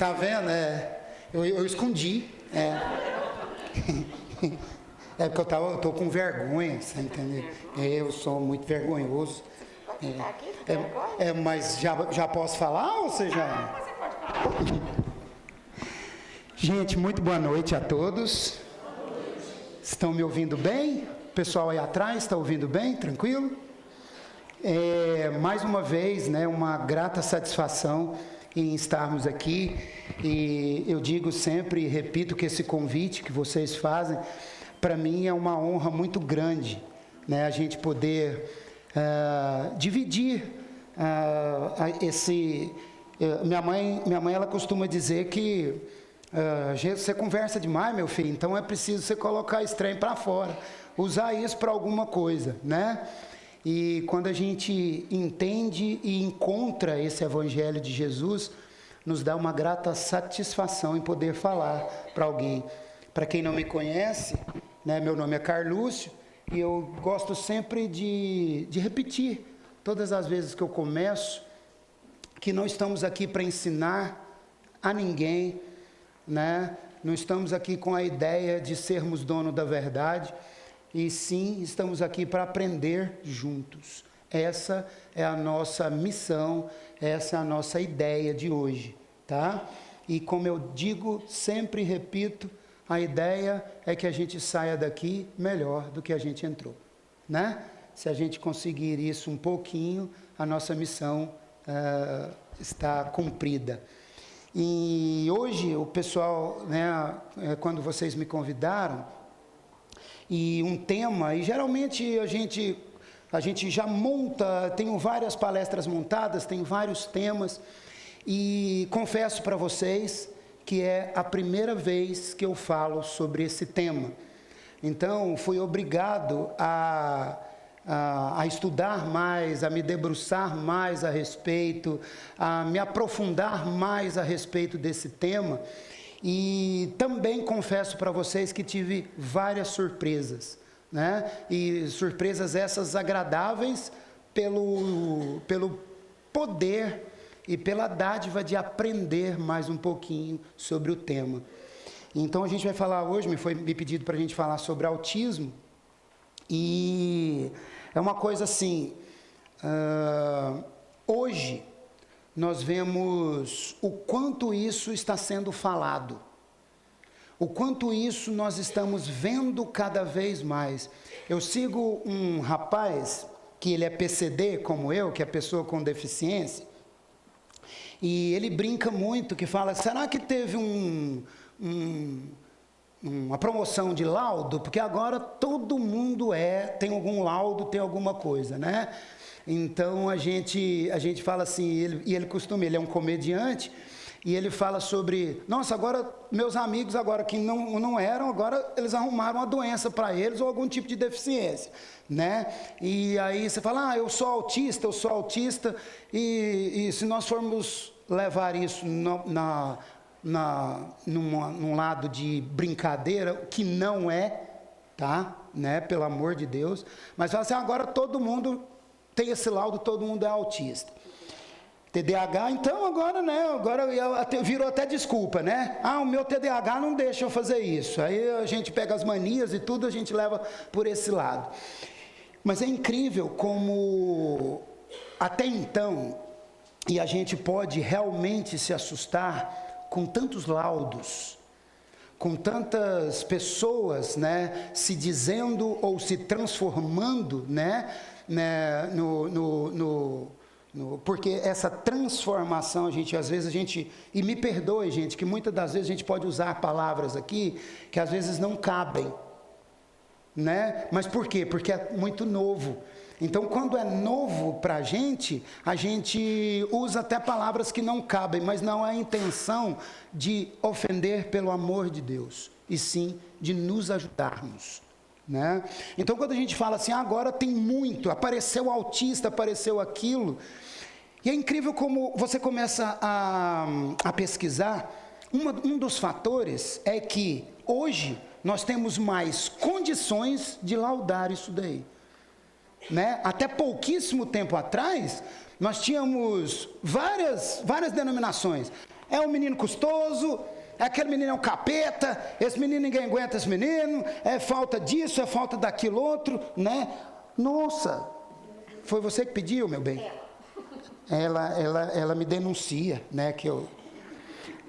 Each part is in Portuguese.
Tá vendo? Eu escondi. É porque eu tô com vergonha, você entendeu? Eu sou muito vergonhoso. Mas já posso falar ou você já... Você pode falar. Gente, muito boa noite a todos. Estão me ouvindo bem? O pessoal aí atrás está ouvindo bem? Tranquilo? Mais uma vez, né, uma grata satisfação em estarmos aqui. E eu digo sempre e repito que esse convite que vocês fazem, para mim é uma honra muito grande, né, a gente poder dividir minha mãe ela costuma dizer que você conversa demais, meu filho, então é preciso você colocar esse trem para fora, usar isso para alguma coisa, né? E quando a gente entende e encontra esse evangelho de Jesus, nos dá uma grata satisfação em poder falar para alguém. Para quem não me conhece, né, meu nome é Carlúcio, e eu gosto sempre de repetir, todas as vezes que eu começo, que não estamos aqui para ensinar a ninguém, né? Não estamos aqui com a ideia de sermos dono da verdade, e sim, estamos aqui para aprender juntos. Essa é a nossa missão, essa é a nossa ideia de hoje, tá? E como eu digo, sempre repito, a ideia é que a gente saia daqui melhor do que a gente entrou, né? Se a gente conseguir isso um pouquinho, a nossa missão está cumprida. E hoje o pessoal, né, quando vocês me convidaram, e um tema, e geralmente a gente já monta, tenho várias palestras montadas, tenho vários temas, e confesso para vocês que é a primeira vez que eu falo sobre esse tema. Então, fui obrigado a estudar mais, a me debruçar mais a respeito, a me aprofundar mais a respeito desse tema. E também confesso para vocês que tive várias surpresas, né? E surpresas essas agradáveis pelo poder e pela dádiva de aprender mais um pouquinho sobre o tema. Então a gente vai falar hoje, me foi pedido para a gente falar sobre autismo, e é uma coisa assim, hoje nós vemos o quanto isso está sendo falado, o quanto isso nós estamos vendo cada vez mais. Eu sigo um rapaz, que ele é PCD como eu, que é pessoa com deficiência, e ele brinca muito, que fala, será que teve uma promoção de laudo? Porque agora todo mundo tem algum laudo, tem alguma coisa, né? Então a gente fala assim, ele é um comediante, e ele fala sobre, nossa, agora meus amigos agora que não eram, agora eles arrumaram uma doença para eles ou algum tipo de deficiência, né? E aí você fala, eu sou autista, e se nós formos levar isso num lado de brincadeira, que não é, tá? Né? Pelo amor de Deus, mas fala assim, agora todo mundo tem esse laudo, todo mundo é autista. TDAH, então agora, né, virou até desculpa, né? O meu TDAH não deixa eu fazer isso. Aí a gente pega as manias e tudo, a gente leva por esse lado. Mas é incrível como, até então, e a gente pode realmente se assustar com tantos laudos, com tantas pessoas, né, se dizendo ou se transformando, né, porque essa transformação, às vezes e me perdoe, gente, que muitas das vezes a gente pode usar palavras aqui que às vezes não cabem, né? Mas por quê? Porque é muito novo. Então, quando é novo para a gente usa até palavras que não cabem, mas não é a intenção de ofender pelo amor de Deus, e sim de nos ajudarmos, né? Então, quando a gente fala assim, agora tem muito, apareceu autista, apareceu aquilo, e é incrível como você começa a pesquisar, um dos fatores é que hoje nós temos mais condições de laudar isso daí, né? Até pouquíssimo tempo atrás, nós tínhamos várias denominações. é um menino custoso, aquele menino é um capeta, esse menino ninguém aguenta esse menino, é falta disso, é falta daquilo outro, né? Nossa, foi você que pediu, meu bem? Ela me denuncia, né? Que eu...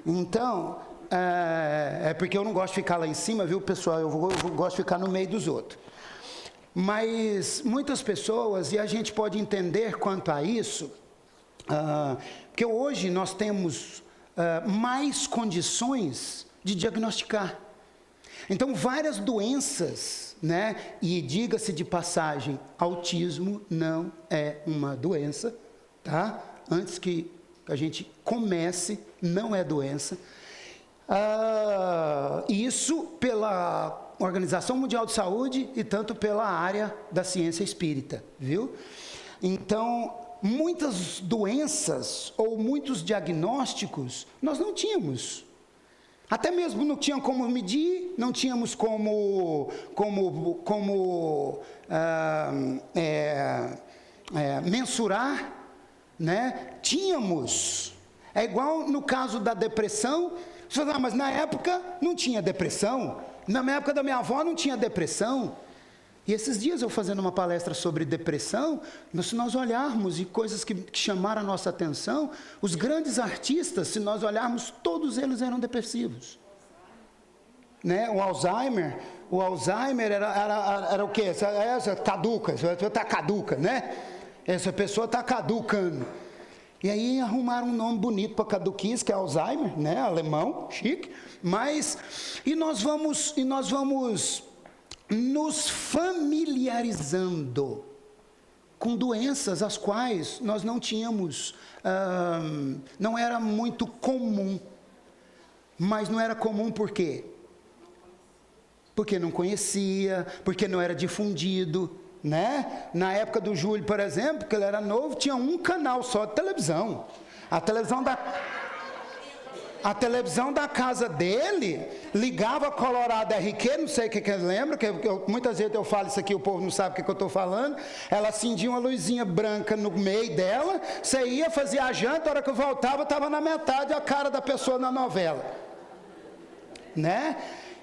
Então, é porque eu não gosto de ficar lá em cima, viu, pessoal? Eu gosto de ficar no meio dos outros. Mas muitas pessoas, e a gente pode entender quanto a isso, porque hoje nós temos mais condições de diagnosticar. Então, várias doenças, né? E diga-se de passagem, autismo não é uma doença, tá? Antes que a gente comece, não é doença. Isso pela Organização Mundial de Saúde e tanto pela área da ciência espírita, viu? Então, muitas doenças ou muitos diagnósticos nós não tínhamos. Até mesmo não tinha como medir, não tínhamos como mensurar, né? Tínhamos. É igual no caso da depressão. Você fala, mas na época não tinha depressão. Na época da minha avó não tinha depressão. E esses dias eu fazendo uma palestra sobre depressão, se nós olharmos e coisas que chamaram a nossa atenção, os grandes artistas, se nós olharmos, todos eles eram depressivos. Né? O Alzheimer era o quê? Essa caduca, essa pessoa está caduca, né? Essa pessoa está caducando. E aí arrumaram um nome bonito para caduquice, que é Alzheimer, né? Alemão, chique. Mas, e nós vamos nos familiarizando com doenças as quais nós não tínhamos, não era muito comum. Mas não era comum por quê? Porque não conhecia, porque não era difundido, né? Na época do Júlio, por exemplo, que ele era novo, tinha um canal só de televisão. A televisão da casa dele ligava Colorado RQ, não sei o que lembra, muitas vezes eu falo isso aqui, o povo não sabe o que eu estou falando. Ela acendia uma luzinha branca no meio dela, você ia fazer a janta, a hora que eu voltava, estava na metade a cara da pessoa na novela, né?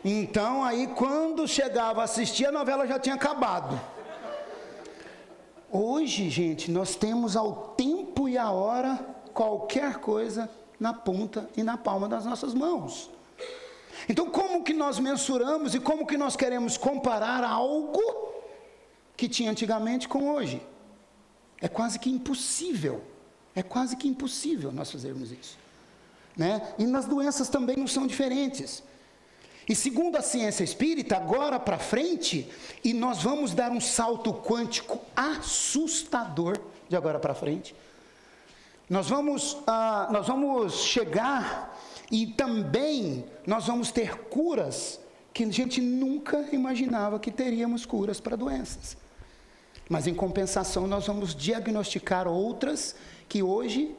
Então, aí quando chegava a assistir, a novela já tinha acabado. Hoje, gente, nós temos ao tempo e a hora qualquer coisa na ponta e na palma das nossas mãos. Então, como que nós mensuramos e como que nós queremos comparar algo que tinha antigamente com hoje? É quase que impossível. É quase que impossível nós fazermos isso, né? E nas doenças também não são diferentes. E segundo a ciência espírita, agora para frente, e nós vamos dar um salto quântico assustador de agora para frente. Nós vamos chegar e também nós vamos ter curas que a gente nunca imaginava que teríamos curas para doenças. Mas em compensação nós vamos diagnosticar outras que hoje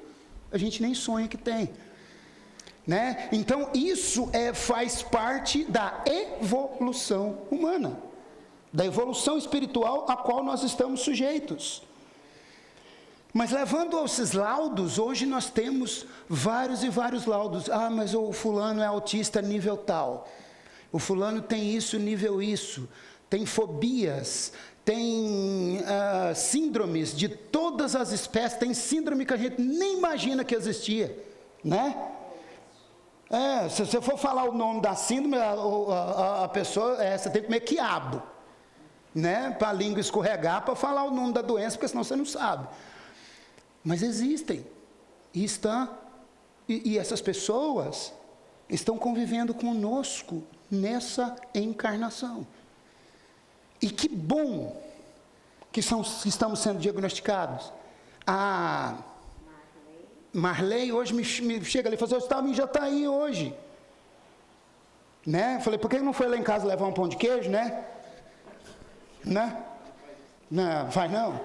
a gente nem sonha que tem. Né? Então isso faz parte da evolução humana, da evolução espiritual a qual nós estamos sujeitos. Mas levando a esses laudos, hoje nós temos vários e vários laudos. Mas o fulano é autista nível tal, o fulano tem isso, nível isso, tem fobias, tem síndromes de todas as espécies, tem síndrome que a gente nem imagina que existia, né? Se você for falar o nome da síndrome, a pessoa, você tem que comer quiabo, né? Para a língua escorregar, para falar o nome da doença, porque senão você não sabe. Mas existem, e essas pessoas estão convivendo conosco nessa encarnação. E que bom que estamos sendo diagnosticados. Marley hoje me chega ali e fala assim, já está aí hoje. Né? Falei, por que não foi lá em casa levar um pão de queijo, né? Né? Não, vai não.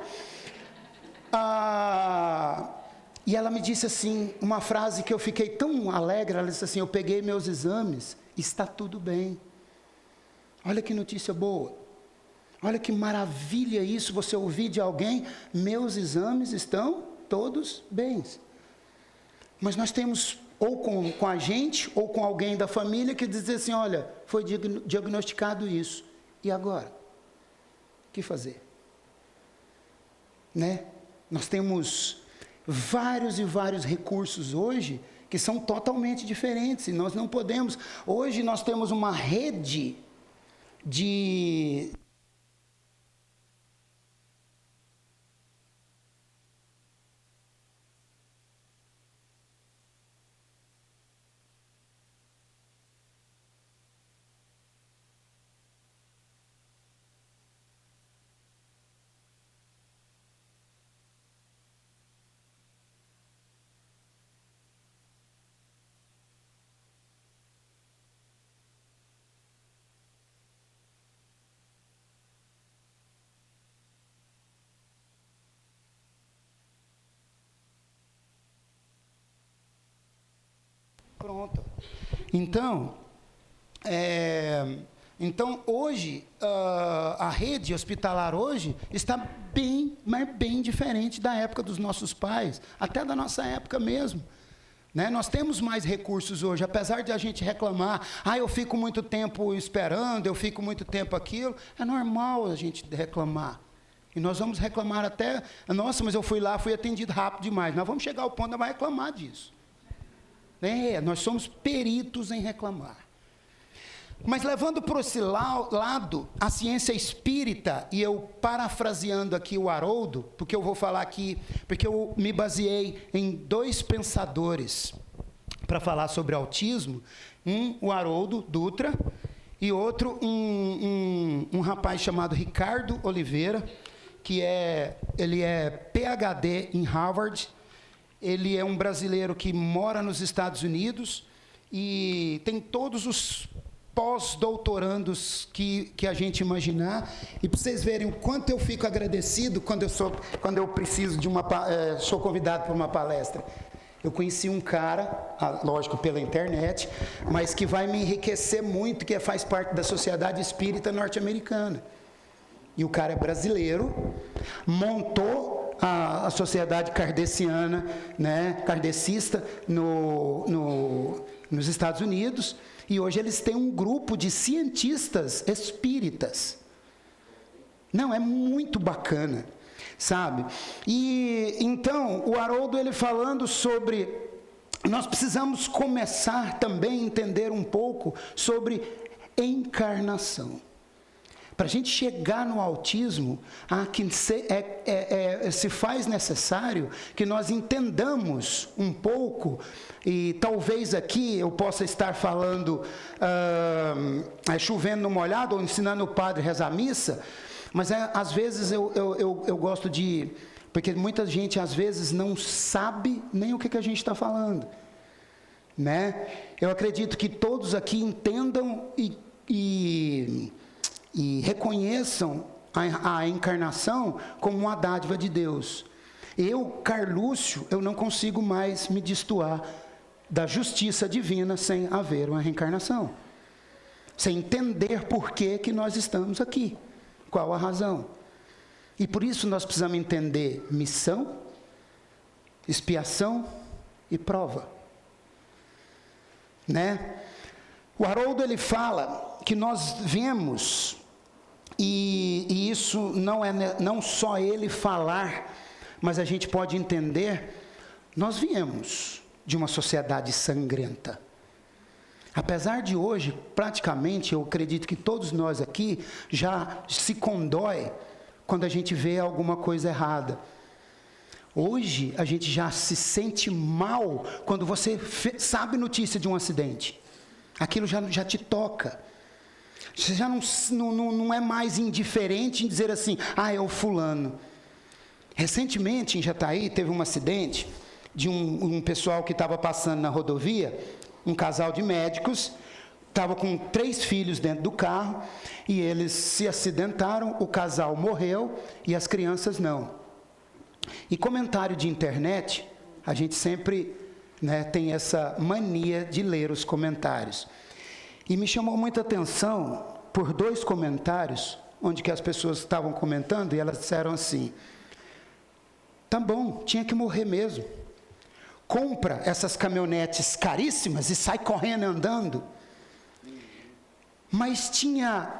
E ela me disse assim, uma frase que eu fiquei tão alegre, ela disse assim, eu peguei meus exames, está tudo bem. Olha que notícia boa. Olha que maravilha isso, você ouvir de alguém, meus exames estão todos bem. Mas nós temos ou com a gente, ou com alguém da família que diz assim, olha, foi diagnosticado isso, e agora? O que fazer? Né? Nós temos vários e vários recursos hoje, que são totalmente diferentes, e nós não podemos, hoje nós temos uma rede de... Pronto. Então hoje, a rede hospitalar hoje está bem, mas bem diferente da época dos nossos pais, até da nossa época mesmo. Né? Nós temos mais recursos hoje, apesar de a gente reclamar, eu fico muito tempo esperando, eu fico muito tempo aquilo, é normal a gente reclamar. E nós vamos reclamar até, nossa, mas eu fui lá, fui atendido rápido demais. Nós vamos chegar ao ponto de vai reclamar disso. Nós somos peritos em reclamar. Mas levando para esse lado, a ciência espírita, e eu parafraseando aqui o Haroldo, porque eu vou falar aqui, porque eu me baseei em 2 pensadores para falar sobre autismo, o Haroldo Dutra, e outro, um rapaz chamado Ricardo Oliveira, que ele é PhD em Harvard. Ele é um brasileiro que mora nos Estados Unidos e tem todos os pós-doutorandos que a gente imaginar. E para vocês verem o quanto eu fico agradecido quando eu preciso de sou convidado para uma palestra. Eu conheci um cara, lógico, pela internet, mas que vai me enriquecer muito, que faz parte da Sociedade Espírita Norte-Americana. E o cara é brasileiro, montou a sociedade kardeciana, né, kardecista, nos Estados Unidos, e hoje eles têm um grupo de cientistas espíritas. Não, é muito bacana, sabe? E então, o Haroldo, ele falando sobre, nós precisamos começar também a entender um pouco sobre encarnação. Para a gente chegar no autismo, se faz necessário que nós entendamos um pouco, e talvez aqui eu possa estar falando, chovendo no molhado, ou ensinando o padre a rezar a missa, mas às vezes eu gosto de... Porque muita gente, às vezes, não sabe nem o que a gente está falando. Né? Eu acredito que todos aqui entendam e reconheçam a encarnação como uma dádiva de Deus. Eu, Carlúcio, eu não consigo mais me destoar da justiça divina sem haver uma reencarnação. Sem entender por que nós estamos aqui. Qual a razão? E por isso nós precisamos entender missão, expiação e prova. Né? O Haroldo, ele fala que nós vemos... E isso não só ele falar, mas a gente pode entender, nós viemos de uma sociedade sangrenta. Apesar de hoje, praticamente, eu acredito que todos nós aqui já se condói quando a gente vê alguma coisa errada. Hoje, a gente já se sente mal quando você sabe notícia de um acidente. Aquilo já te toca. Você já não é mais indiferente em dizer assim, é o fulano. Recentemente, em Jataí, teve um acidente de um pessoal que estava passando na rodovia, um casal de médicos, estava com 3 filhos dentro do carro, e eles se acidentaram, o casal morreu, e as crianças não. E comentário de internet, a gente sempre, né, tem essa mania de ler os comentários. E me chamou muita atenção por 2 comentários, onde que as pessoas estavam comentando, e elas disseram assim, tá bom, tinha que morrer mesmo. compra essas caminhonetes caríssimas e sai correndo andando. Mas tinha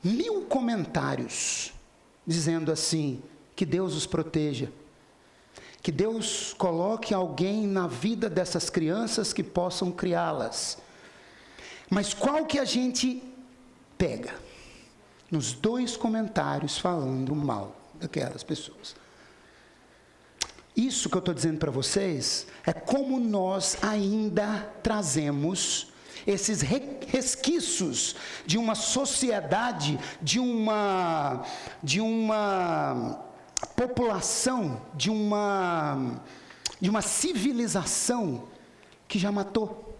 1000 comentários dizendo assim: que Deus os proteja, que Deus coloque alguém na vida dessas crianças que possam criá-las. Mas qual que a gente pega? Nos 2 comentários falando mal daquelas pessoas. Isso que eu estou dizendo para vocês é como nós ainda trazemos esses resquícios de uma sociedade, de uma população, de uma civilização que já matou,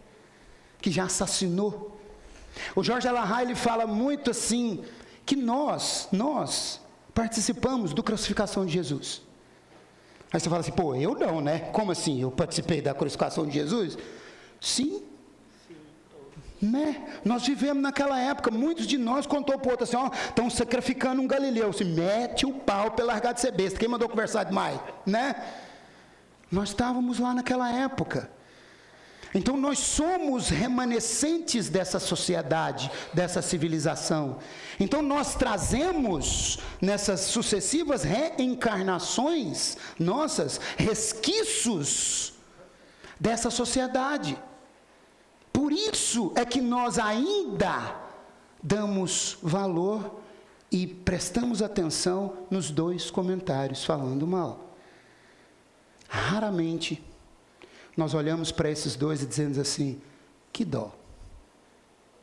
que já assassinou. O Jorge Alahá, ele fala muito assim, que nós participamos da crucificação de Jesus. Aí você fala assim: pô, eu não, né? Como assim? Eu participei da crucificação de Jesus? Sim. Né? Nós vivemos naquela época. Muitos de nós contou para o outro assim: ó, estão sacrificando um galileu. Se mete o pau para largar de ser besta. Quem mandou conversar demais? Né? Nós estávamos lá naquela época. Então nós somos remanescentes dessa sociedade, dessa civilização. Então nós trazemos nessas sucessivas reencarnações nossas resquícios dessa sociedade. Por isso é que nós ainda damos valor e prestamos atenção nos 2 comentários falando mal. Raramente nós olhamos para esses 2 e dizemos assim: que dó,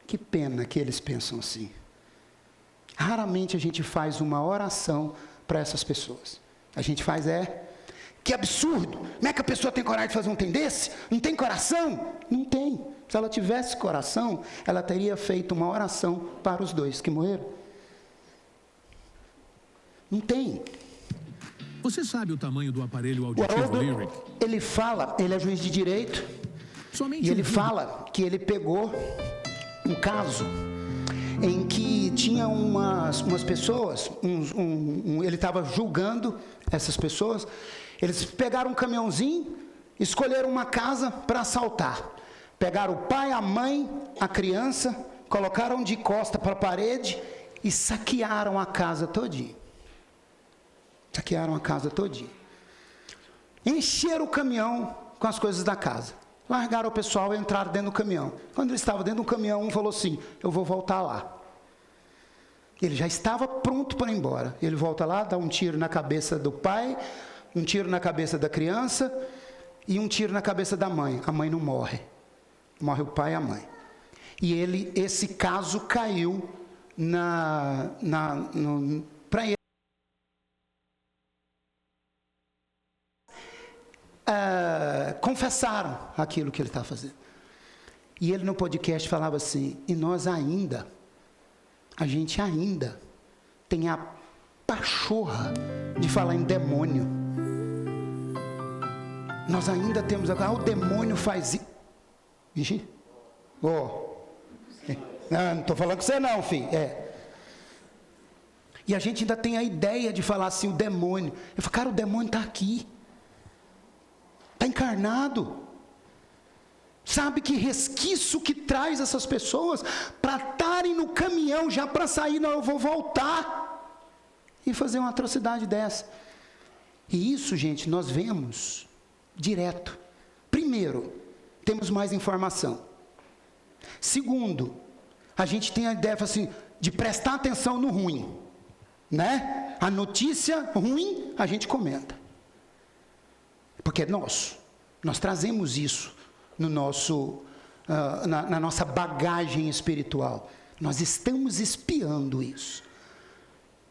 que pena que eles pensam assim. Raramente a gente faz uma oração para essas pessoas. A gente faz que absurdo, como é que a pessoa tem coragem de fazer um trem desse? Não tem coração? Não tem. Se ela tivesse coração, ela teria feito uma oração para os 2 que morreram. Não tem. Você sabe o tamanho do aparelho auditivo Lyric? Ele fala, ele é juiz de direito, e ele fala que ele pegou um caso em que tinha umas pessoas, ele estava julgando essas pessoas. Eles pegaram um caminhãozinho, escolheram uma casa para assaltar. Pegaram o pai, a mãe, a criança, colocaram de costa para a parede e saquearam a casa todinha. Saquearam a casa todinha. Encheram o caminhão com as coisas da casa. Largaram o pessoal e entraram dentro do caminhão. Quando eles estavam dentro do caminhão, um falou assim: eu vou voltar lá. Ele já estava pronto para ir embora. Ele volta lá, dá um tiro na cabeça do pai, um tiro na cabeça da criança e um tiro na cabeça da mãe. A mãe não morre. Morre o pai e a mãe. E esse caso caiu para ele. Confessaram aquilo que ele estava fazendo. E ele no podcast falava assim: e nós a gente ainda tem a pachorra de falar em demônio. Nós ainda temos agora, o demônio faz isso. Vixe, não estou falando com você não, filho. E a gente ainda tem a ideia de falar assim: o demônio. Eu falo: cara, o demônio está aqui. Está encarnado. Sabe que resquício que traz essas pessoas para estarem no caminhão já para sair? Não, eu vou voltar e fazer uma atrocidade dessa. E isso, gente, nós vemos direto. Primeiro, temos mais informação. Segundo, a gente tem a ideia assim, de prestar atenção no ruim, né? A notícia ruim a gente comenta, porque é nosso. Nós trazemos isso no nosso, na nossa bagagem espiritual. Nós estamos espiando isso,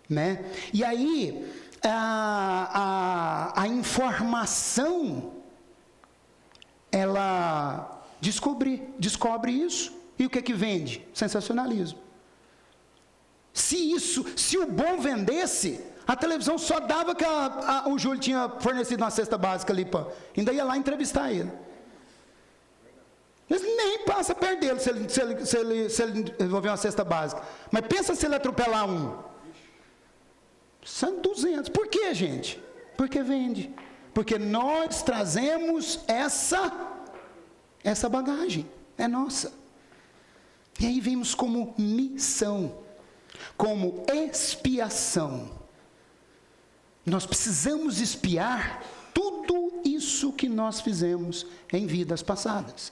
né? E aí a informação, ela descobre isso, e o que vende? Sensacionalismo. Se o bom vendesse, a televisão só dava que o Júlio tinha fornecido uma cesta básica ali, ainda ia lá entrevistar ele. Mas nem passa perto dele se ele desenvolver uma cesta básica. Mas pensa se ele atropelar um. São 200. Por quê, gente? Porque vende. Porque nós trazemos essa bagagem, é nossa. E aí vimos como missão, como expiação. Nós precisamos expiar tudo isso que nós fizemos em vidas passadas.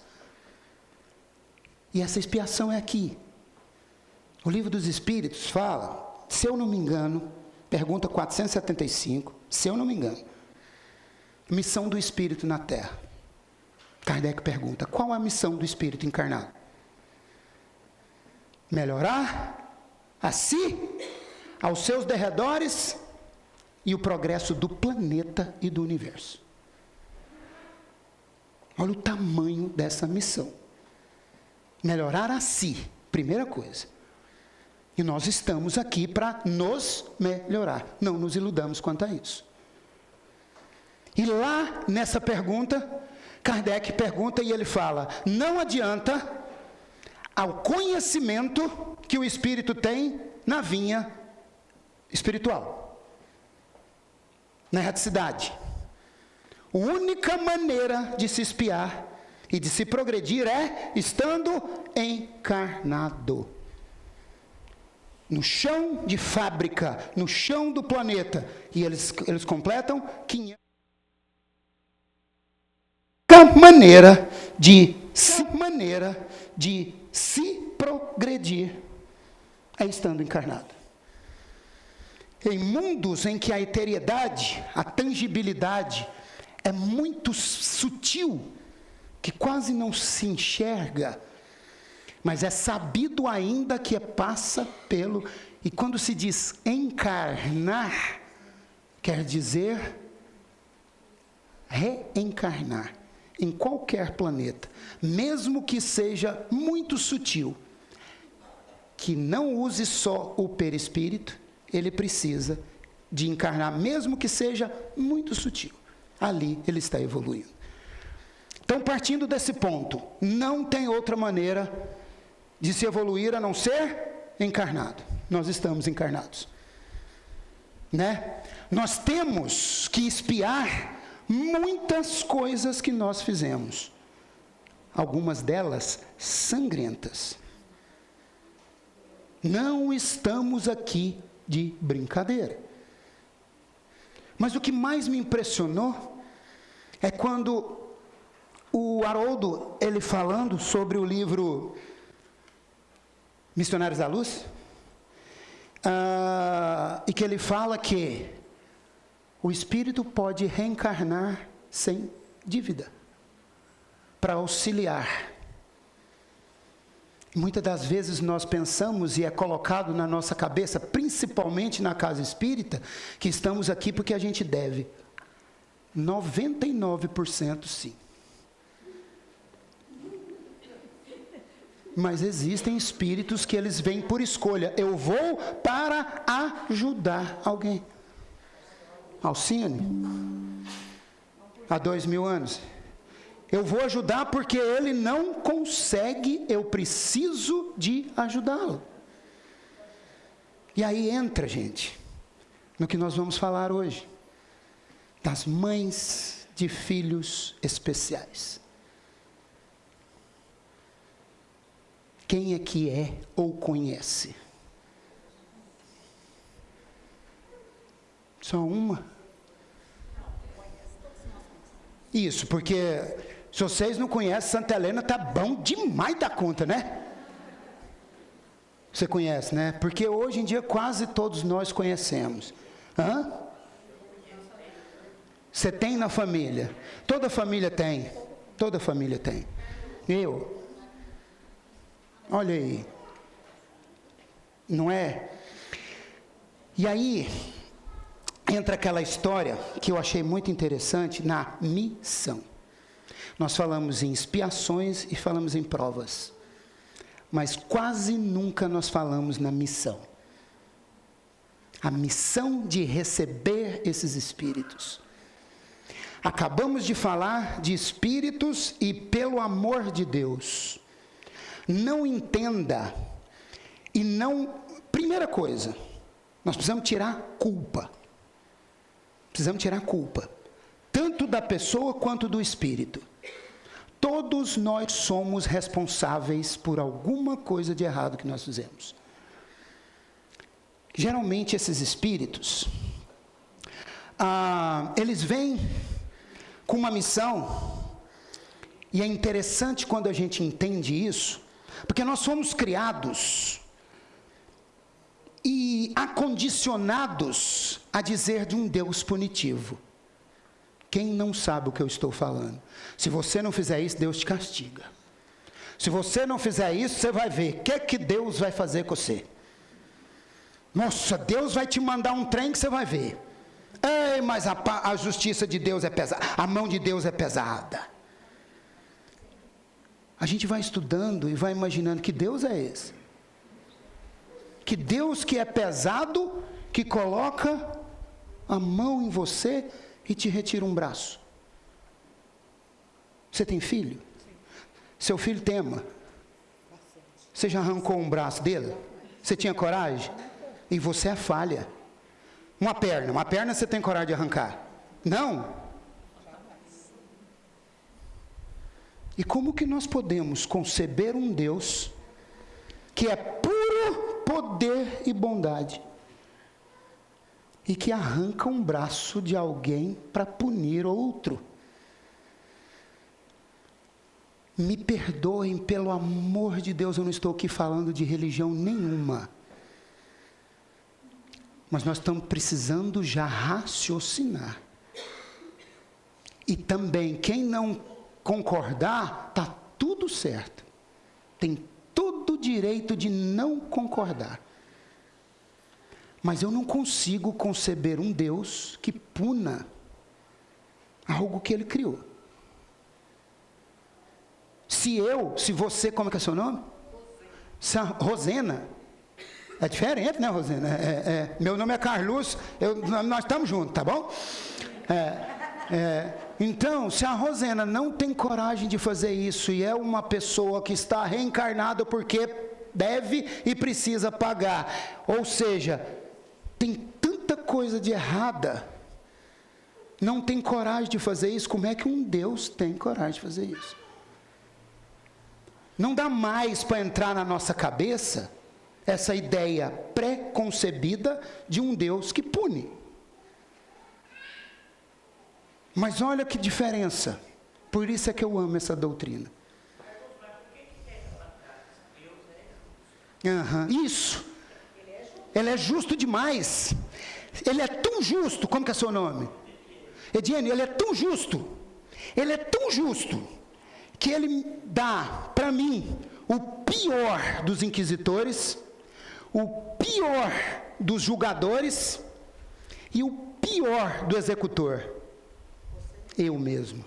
E essa expiação é aqui. O Livro dos Espíritos fala, se eu não me engano, pergunta 475, se eu não me engano, missão do Espírito na Terra. Kardec pergunta, qual a missão do Espírito encarnado? Melhorar a si, aos seus derredores e o progresso do planeta e do universo. Olha o tamanho dessa missão. Melhorar a si, primeira coisa. E nós estamos aqui para nos melhorar. Não nos iludamos quanto a isso. E lá nessa pergunta, Kardec pergunta e ele fala, não adianta ao conhecimento que o Espírito tem na vinha espiritual, na erraticidade. A única maneira de se espiar e de se progredir é estando encarnado. No chão de fábrica, no chão do planeta. E eles completam 500. Maneira de se progredir é estando encarnado. Em mundos em que a eteriedade, a tangibilidade é muito sutil, que quase não se enxerga, mas é sabido ainda que passa pelo... E quando se diz encarnar, quer dizer reencarnar em qualquer planeta, mesmo que seja muito sutil, que não use só o perispírito, ele precisa de encarnar, mesmo que seja muito sutil. Ali ele está evoluindo. Então, partindo desse ponto, não tem outra maneira de se evoluir a não ser encarnado. Nós estamos encarnados, né? Nós temos que expiar muitas coisas que nós fizemos, algumas delas sangrentas. Não estamos aqui de brincadeira. Mas o que mais me impressionou é quando o Haroldo, ele falando sobre o livro Missionários da Luz, e que ele fala que o espírito pode reencarnar sem dívida, para auxiliar. Muitas das vezes nós pensamos, e é colocado na nossa cabeça, principalmente na casa espírita, que estamos aqui porque a gente deve. 99% sim. Mas existem espíritos que eles vêm por escolha. Eu vou para ajudar alguém. Alcine, há 2000 anos. Eu vou ajudar porque ele não consegue, eu preciso de ajudá-lo. E aí entra, gente, no que nós vamos falar hoje, das mães de filhos especiais. Quem aqui é ou conhece? Só uma? Isso, porque se vocês não conhecem, Santa Helena tá bom demais da conta, né? Você conhece, né? Porque hoje em dia quase todos nós conhecemos. Hã? Você tem na família? Toda família tem. Toda família tem. Eu. Olha aí. Não é? E aí entra aquela história que eu achei muito interessante na missão. Nós falamos em expiações e falamos em provas, mas quase nunca nós falamos na missão. A missão de receber esses espíritos. Acabamos de falar de espíritos e, pelo amor de Deus, não entenda e não... Primeira coisa, nós precisamos tirar culpa. Precisamos tirar culpa. Tanto tanto da pessoa quanto do espírito. Todos nós somos responsáveis por alguma coisa de errado que nós fizemos. Geralmente esses espíritos, eles vêm com uma missão, e é interessante quando a gente entende isso, porque nós somos criados e acondicionados a dizer de um Deus punitivo. Quem não sabe o que eu estou falando? Se você não fizer isso, Deus te castiga. Se você não fizer isso, você vai ver o que Deus vai fazer com você. Nossa, Deus vai te mandar um trem que você vai ver. Ei, mas a justiça de Deus é pesada, a mão de Deus é pesada. A gente vai estudando e vai imaginando que Deus é esse. Que Deus que é pesado, que coloca a mão em você e te retira um braço. Você tem filho? Sim. Seu filho te ama? Você já arrancou um braço dele? Você tinha coragem? E você é falha. Uma perna você tem coragem de arrancar? Não. E como que nós podemos conceber um Deus que é puro poder e bondade, e que arranca um braço de alguém para punir outro? Me perdoem, pelo amor de Deus, eu não estou aqui falando de religião nenhuma. Mas nós estamos precisando já raciocinar. E também, quem não concordar, está tudo certo. Tem todo o direito de não concordar. Mas eu não consigo conceber um Deus que puna algo que Ele criou. Se você, como é que é seu nome? Rosena. É diferente, né, Rosena? Meu nome é Carlos, nós estamos juntos, tá bom? Então, se a Rosena não tem coragem de fazer isso, e é uma pessoa que está reencarnada porque deve e precisa pagar, ou seja, tem tanta coisa de errada, não tem coragem de fazer isso, como é que um Deus tem coragem de fazer isso? Não dá mais para entrar na nossa cabeça essa ideia pré-concebida de um Deus que pune. Mas olha que diferença. Por isso é que eu amo essa doutrina. Isso. Ele é justo demais. Ele é tão justo. Como que é seu nome? Ediane, ele é tão justo. Ele é tão justo que ele dá para mim o pior dos inquisitores, o pior dos julgadores e o pior do executor. Eu mesmo.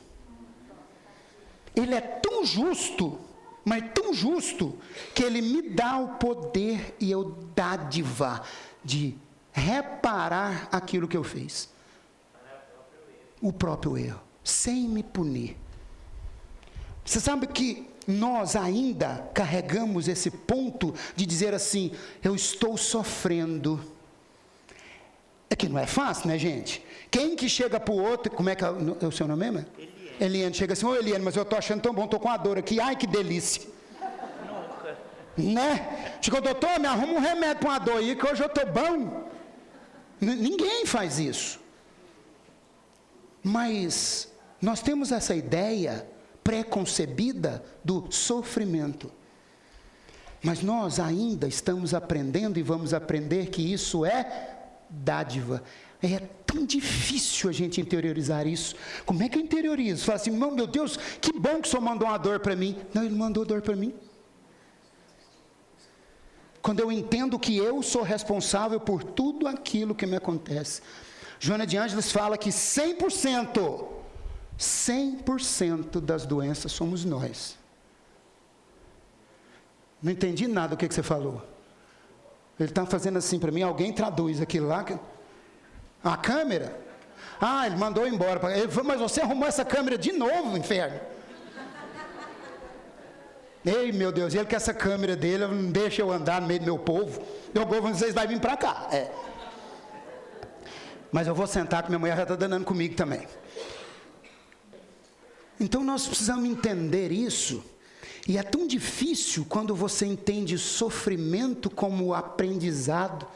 Ele é tão justo, mas tão justo, que Ele me dá o poder e a dádiva de reparar aquilo que eu fiz. O próprio erro, sem me punir. Você sabe que nós ainda carregamos esse ponto de dizer assim, eu estou sofrendo. É que não é fácil, né, gente? Quem que chega para o outro, como é que é o seu nome mesmo? Eliane chega assim, ô Eliane, mas eu estou achando tão bom, estou com a dor aqui, ai que delícia. Nunca. Né? Chegou, doutor, me arruma um remédio para uma dor aí, que hoje eu estou bom. Ninguém faz isso. Mas nós temos essa ideia pré-concebida do sofrimento. Mas nós ainda estamos aprendendo e vamos aprender que isso é dádiva. É tão difícil a gente interiorizar isso. Como é que eu interiorizo? Fala assim, meu Deus, que bom que o Senhor mandou uma dor para mim. Não, Ele mandou dor para mim. Quando eu entendo que eu sou responsável por tudo aquilo que me acontece. Joana de Ângeles fala que 100% das doenças somos nós. Não entendi nada do que você falou. Ele está fazendo assim para mim, alguém traduz aquilo lá. A câmera? Ah, ele mandou embora. Ele falou, mas você arrumou essa câmera de novo, inferno? Ei, meu Deus, ele com essa câmera dele, não deixa eu andar no meio do meu povo. Meu povo, vocês vão vir para cá. Mas eu vou sentar, que minha mulher já está danando comigo também. Então nós precisamos entender isso. E é tão difícil quando você entende sofrimento como aprendizado,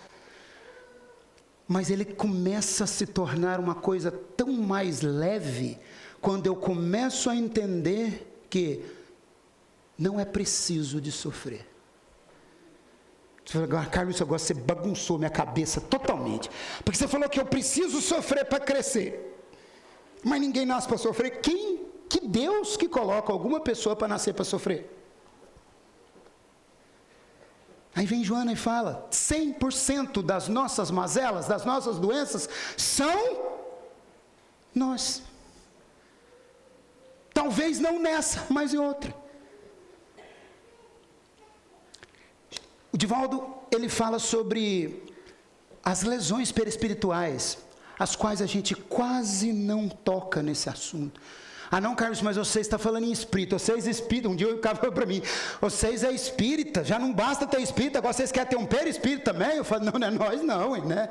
mas ele começa a se tornar uma coisa tão mais leve, quando eu começo a entender que não é preciso de sofrer. Você fala, Carlos, agora você bagunçou minha cabeça totalmente, porque você falou que eu preciso sofrer para crescer, mas ninguém nasce para sofrer. Que Deus que coloca alguma pessoa para nascer para sofrer? Aí vem Joana e fala, 100% das nossas mazelas, das nossas doenças, são nós. Talvez não nessa, mas em outra. O Divaldo, ele fala sobre as lesões perispirituais, as quais a gente quase não toca nesse assunto. Ah não, Carlos, mas você está falando em espírito, vocês espírita, um dia o cara falou para mim, vocês é espírita, já não basta ter espírita, agora vocês querem ter um perispírito também? Eu falo, não é nós não, né?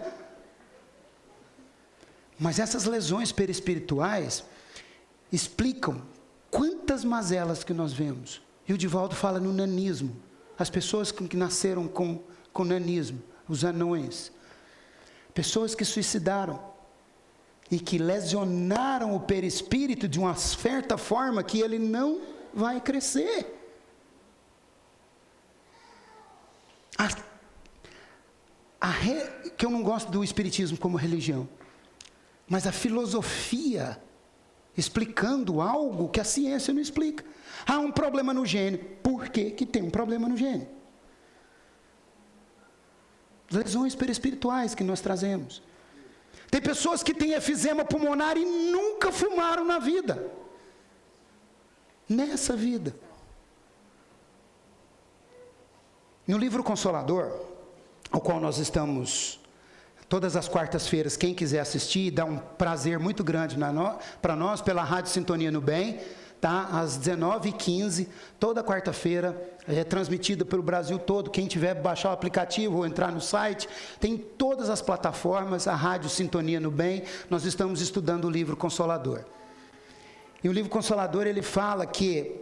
Mas essas lesões perispirituais explicam quantas mazelas que nós vemos. E o Divaldo fala no nanismo, as pessoas que nasceram com nanismo, os anões, pessoas que suicidaram, e que lesionaram o perispírito de uma certa forma que ele não vai crescer. Que eu não gosto do espiritismo como religião, mas a filosofia explicando algo que a ciência não explica. Há um problema no gene. Por que que tem um problema no gene? Lesões perispirituais que nós trazemos. Tem pessoas que têm efizema pulmonar e nunca fumaram na vida. Nessa vida. No livro Consolador, ao qual nós estamos todas as quartas-feiras, quem quiser assistir, dá um prazer muito grande para nós, pela Rádio Sintonia no Bem, tá? Às 19h15, toda quarta-feira, é transmitida pelo Brasil todo. Quem tiver, baixar o aplicativo ou entrar no site, tem todas as plataformas, a Rádio Sintonia no Bem. Nós estamos estudando o livro Consolador. E o livro Consolador, ele fala que,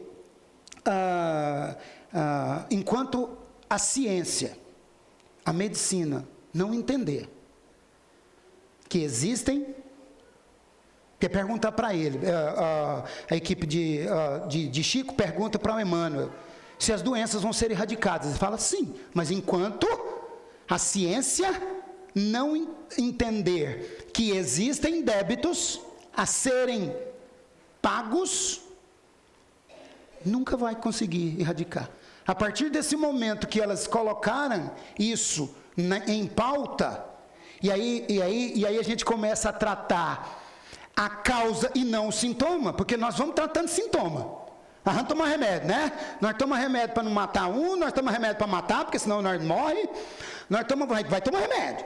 enquanto a ciência, a medicina, não entender que existem, quer perguntar para ele, a equipe de Chico pergunta para o Emmanuel, se as doenças vão ser erradicadas. Ele fala sim, mas enquanto a ciência não entender que existem débitos a serem pagos, nunca vai conseguir erradicar. A partir desse momento que elas colocaram isso em pauta, e aí a gente começa a tratar a causa e não o sintoma, porque nós vamos tratando sintoma. Nós vamos tomar remédio, né? Nós tomamos remédio para não matar um, nós tomamos remédio para matar, porque senão nós morremos, vai tomar remédio.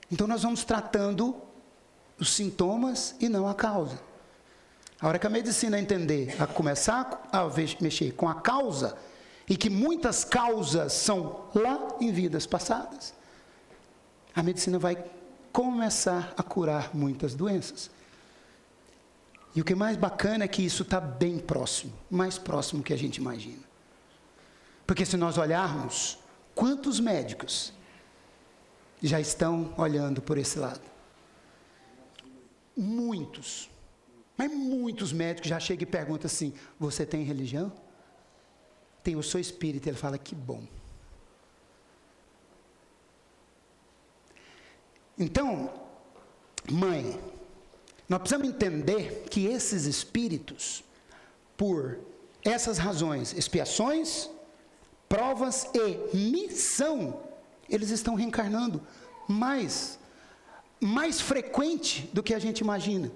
Então nós vamos tratando os sintomas e não a causa. A hora que a medicina entender, a começar a mexer com a causa, e que muitas causas são lá em vidas passadas, a medicina vai começar a curar muitas doenças. E o que é mais bacana é que isso está bem próximo, mais próximo que a gente imagina. Porque se nós olharmos, quantos médicos já estão olhando por esse lado? Muitos. Mas muitos médicos já chegam e perguntam assim, você tem religião? Tem, eu sou espírita. Ele fala, que bom. Então, mãe, nós precisamos entender que esses espíritos, por essas razões, expiações, provas e missão, eles estão reencarnando mais frequente do que a gente imagina.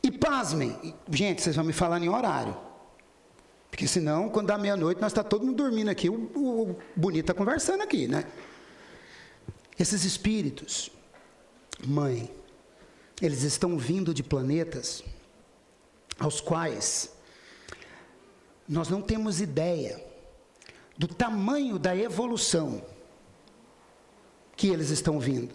E pasmem, gente, vocês vão me falar em horário, porque senão, quando dá meia-noite, nós estamos todo mundo dormindo aqui, o bonito está conversando aqui, né? Esses espíritos, mãe, eles estão vindo de planetas aos quais nós não temos ideia do tamanho da evolução que eles estão vindo.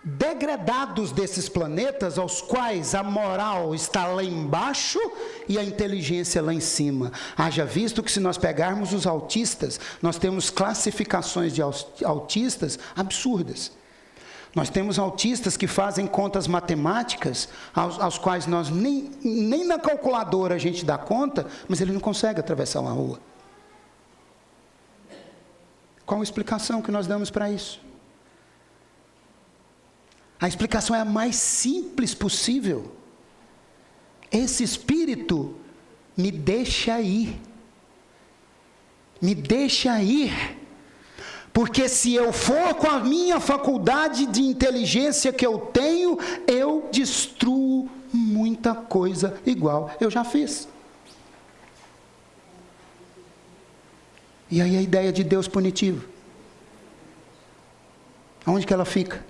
degradados desses planetas, aos quais a moral está lá embaixo e a inteligência lá em cima. Haja visto que, se nós pegarmos os autistas, nós temos classificações de autistas absurdas. Nós temos autistas que fazem contas matemáticas, aos quais nós nem na calculadora a gente dá conta, mas ele não consegue atravessar uma rua. Qual a explicação que nós damos para isso? A explicação é a mais simples possível. Esse espírito me deixa ir. Me deixa ir. Porque se eu for com a minha faculdade de inteligência que eu tenho, eu destruo muita coisa igual eu já fiz. E aí a ideia de Deus punitivo. Aonde que ela fica?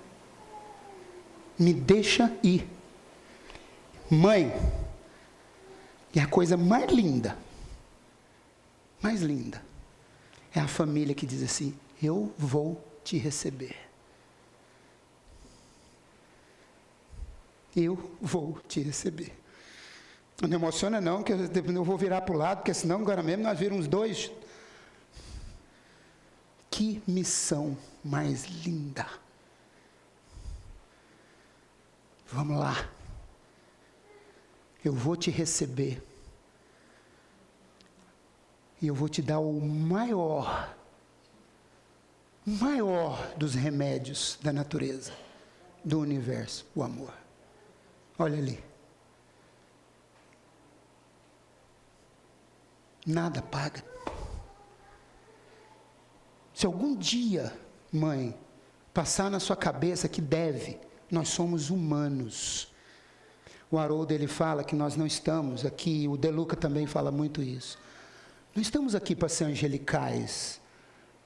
Me deixa ir. Mãe, é a coisa mais linda, é a família que diz assim: eu vou te receber. Eu vou te receber. Não emociona não, que eu vou virar para o lado, porque senão agora mesmo nós viramos dois. Que missão mais linda. Vamos lá. Eu vou te receber. E eu vou te dar o maior dos remédios da natureza, do universo, o amor. Olha ali. Nada paga. Se algum dia, mãe, passar na sua cabeça que deve, nós somos humanos. O Haroldo, ele fala que nós não estamos aqui, o De Luca também fala muito isso. Não estamos aqui para ser angelicais.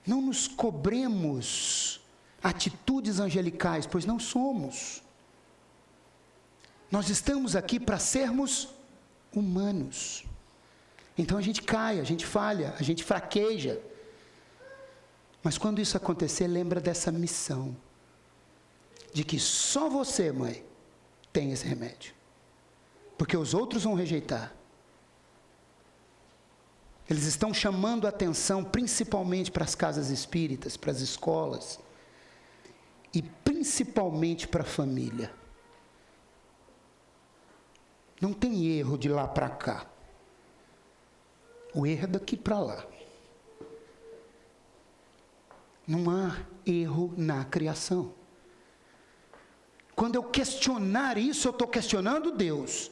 Não nos cobremos atitudes angelicais, pois não somos. Nós estamos aqui para sermos humanos. Então a gente cai, a gente falha, a gente fraqueja. Mas quando isso acontecer, lembra dessa missão. De que só você, mãe, tem esse remédio. Porque os outros vão rejeitar. Eles estão chamando a atenção principalmente para as casas espíritas, para as escolas. E principalmente para a família. Não tem erro de lá para cá. O erro é daqui para lá. Não há erro na criação. Quando eu questionar isso, eu estou questionando Deus.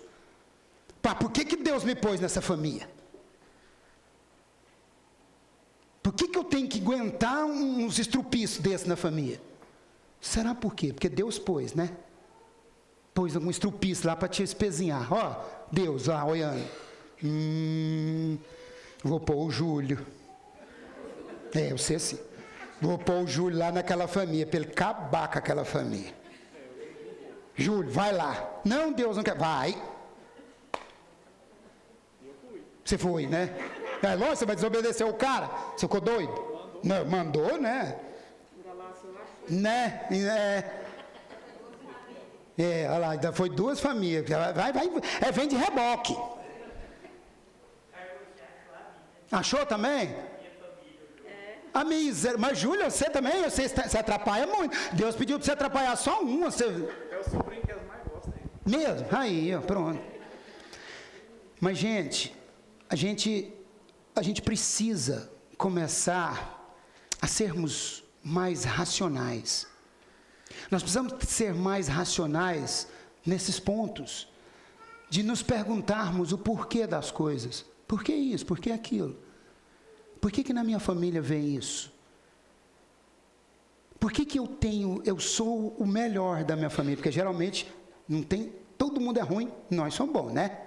Pá, por que Deus me pôs nessa família? Por que eu tenho que aguentar uns estrupiços desses na família? Será por quê? Porque Deus pôs, né? Pôs um estrupiço lá para te espezinhar. Ó, Deus lá olhando. Vou pôr o Júlio. Eu sei assim. Vou pôr o Júlio lá naquela família, para ele acabar com aquela família. Júlio, vai lá. Não, Deus não quer. Vai. Você foi, né? É lógico, você vai desobedecer o cara? Você ficou doido? Não, mandou, né? Né? Olha lá, ainda foi 2 famílias. Vai, vem de reboque. Achou também? A miséria. Mas, Júlio, você também, você atrapalha muito. Deus pediu para você atrapalhar só uma. Você... É o sobrinho que elas mais gostam. Mesmo? Aí, ó, pronto. Mas, gente, a gente precisa começar a sermos mais racionais. Nós precisamos ser mais racionais nesses pontos, de nos perguntarmos o porquê das coisas. Por que isso? Por que aquilo? Por que na minha família vem isso? Por que eu sou o melhor da minha família? Porque geralmente não tem, todo mundo é ruim, nós somos bons, né?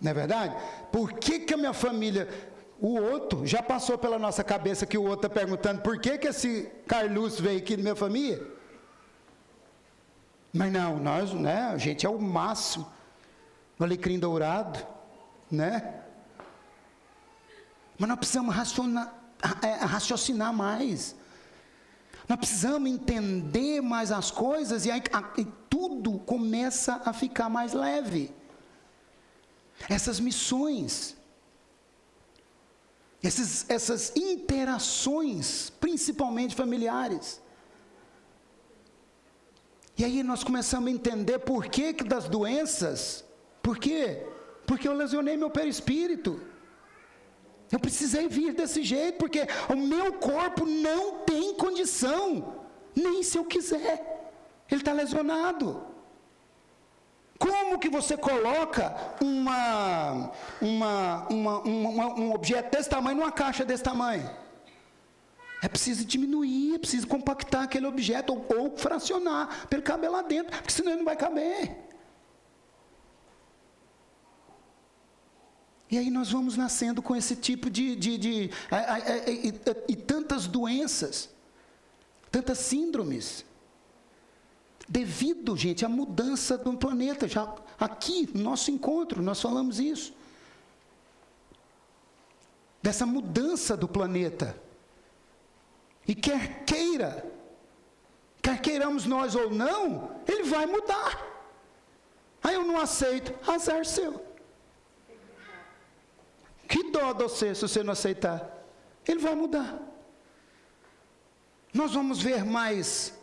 Não é verdade? Por que a minha família, o outro, já passou pela nossa cabeça que o outro está perguntando, por que esse Carlos veio aqui na minha família? Mas não, nós, né, a gente é o máximo, o alecrim dourado, né? Mas nós precisamos raciocinar mais. Nós precisamos entender mais as coisas e aí e tudo começa a ficar mais leve. Essas missões, essas interações, principalmente familiares. E aí nós começamos a entender por que das doenças. Por quê? Porque eu lesionei meu perispírito. Eu precisei vir desse jeito, porque o meu corpo não tem condição, nem se eu quiser. Ele está lesionado. Como que você coloca um objeto desse tamanho numa caixa desse tamanho? É preciso diminuir, é preciso compactar aquele objeto, ou fracionar, para ele caber lá dentro, porque senão ele não vai caber. E aí nós vamos nascendo com esse tipo e tantas doenças, tantas síndromes, devido, gente, à mudança do planeta. Já aqui, no nosso encontro, nós falamos isso, dessa mudança do planeta. E quer queiramos nós ou não, ele vai mudar. Aí eu não aceito, azar seu. Que dó de você, se você não aceitar. Ele vai mudar. Nós vamos ver mais